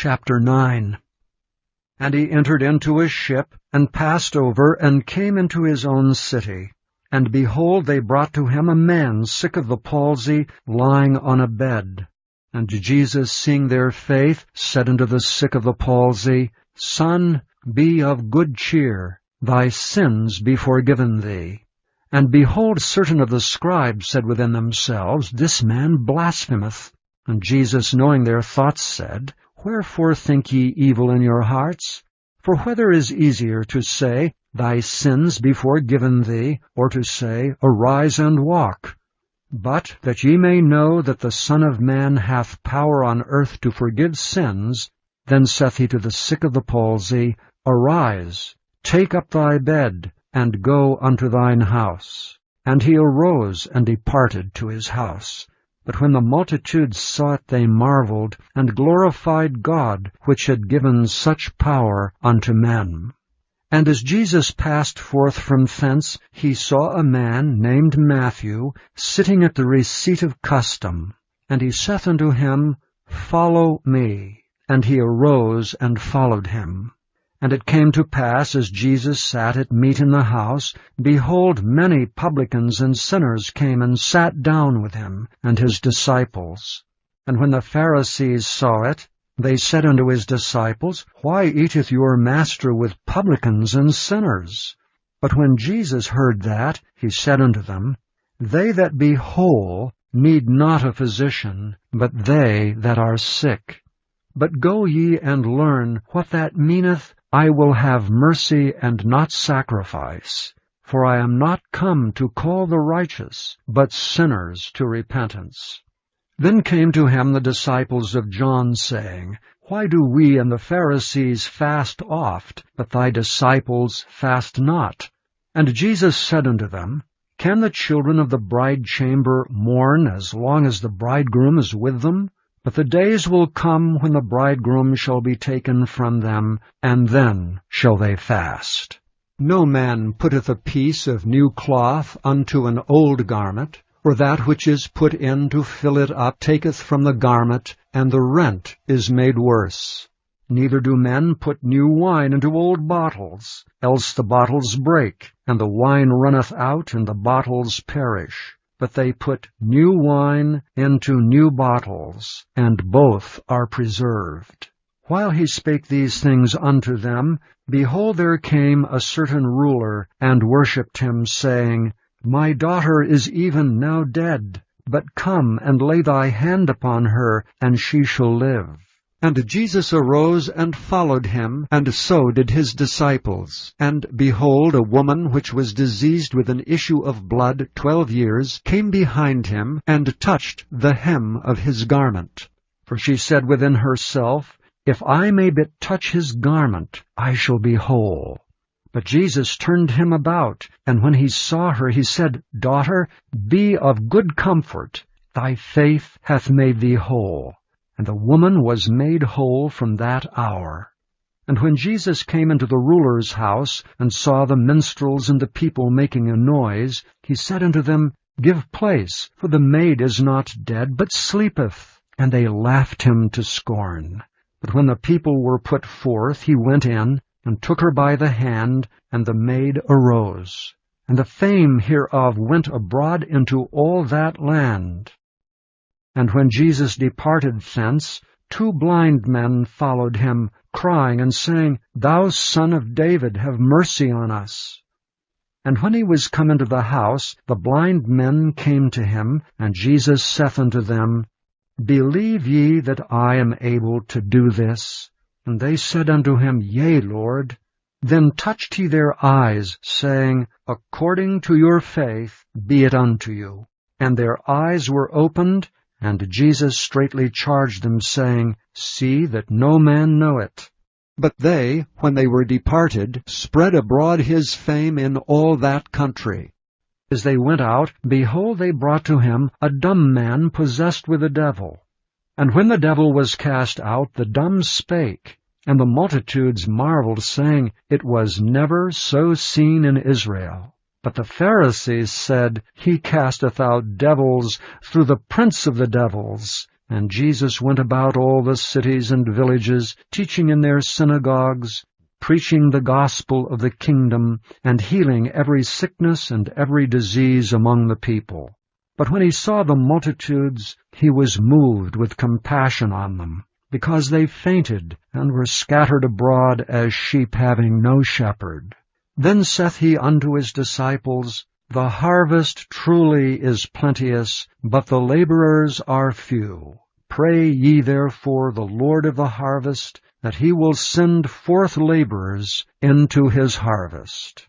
Chapter 9. And he entered into a ship, and passed over, and came into his own city. And behold, they brought to him a man sick of the palsy, lying on a bed. And Jesus, seeing their faith, said unto the sick of the palsy, Son, be of good cheer, thy sins be forgiven thee. And behold, certain of the scribes said within themselves, This man blasphemeth. And Jesus, knowing their thoughts, said, Wherefore think ye evil in your hearts? For whether is easier to say, Thy sins be forgiven thee, or to say, Arise and walk? But that ye may know that the Son of Man hath power on earth to forgive sins, then saith he to the sick of the palsy, Arise, take up thy bed, and go unto thine house. And he arose and departed to his house. But when the multitude saw it, they marveled, and glorified God, which had given such power unto men. And as Jesus passed forth from thence, he saw a man named Mathew sitting at the receipt of custom. And he saith unto him, Follow me. And he arose and followed him. And it came to pass, as Jesus sat at meat in the house, behold, many publicans and sinners came and sat down with him and his disciples. And when the Pharisees saw it, they said unto his disciples, Why eateth your master with publicans and sinners? But when Jesus heard that, he said unto them, They that be whole need not a physician, but they that are sick. But go ye and learn what that meaneth, I will have mercy and not sacrifice. For I am not come to call the righteous, but sinners to repentance. Then came to him the disciples of John, saying, Why do we and the Pharisees fast oft, but thy disciples fast not? And Jesus said unto them, Can the children of the bridechamber mourn as long as the bridegroom is with them? But the days will come when the bridegroom shall be taken from them, and then shall they fast. No man putteth a piece of new cloth unto an old garment, or that which is put in to fill it up taketh from the garment, and the rent is made worse. Neither do men put new wine into old bottles, else the bottles break, and the wine runneth out, and the bottles perish. But they put new wine into new bottles, and both are preserved. While he spake these things unto them, behold, there came a certain ruler, and worshipped him, saying, My daughter is even now dead, but come and lay thy hand upon her, and she shall live. And Jesus arose and followed him, and so did his disciples. And behold, a woman which was diseased with an issue of blood 12 years came behind him, and touched the hem of his garment. For she said within herself, If I may but touch his garment, I shall be whole. But Jesus turned him about, and when he saw her, he said, Daughter, be of good comfort, thy faith hath made thee whole. And the woman was made whole from that hour. And when Jesus came into the ruler's house, and saw the minstrels and the people making a noise, he said unto them, Give place, for the maid is not dead, but sleepeth. And they laughed him to scorn. But when the people were put forth, he went in, and took her by the hand, and the maid arose. And the fame hereof went abroad into all that land. And when Jesus departed thence, 2 blind men followed him, crying and saying, Thou Son of David, have mercy on us. And when he was come into the house, the blind men came to him, and Jesus saith unto them, Believe ye that I am able to do this? And they said unto him, Yea, Lord. Then touched he their eyes, saying, According to your faith be it unto you. And their eyes were opened, and Jesus straitly charged them, saying, See that no man know it. But they, when they were departed, spread abroad his fame in all that country. As they went out, behold, they brought to him a dumb man possessed with a devil. And when the devil was cast out, the dumb spake. And the multitudes marveled, saying, It was never so seen in Israel. But the Pharisees said, He casteth out devils through the prince of the devils. And Jesus went about all the cities and villages, teaching in their synagogues, preaching the gospel of the kingdom, and healing every sickness and every disease among the people. But when he saw the multitudes, he was moved with compassion on them, because they fainted and were scattered abroad as sheep having no shepherd. Then saith he unto his disciples, The harvest truly is plenteous, but the laborers are few. Pray ye therefore the Lord of the harvest, that he will send forth laborers into his harvest.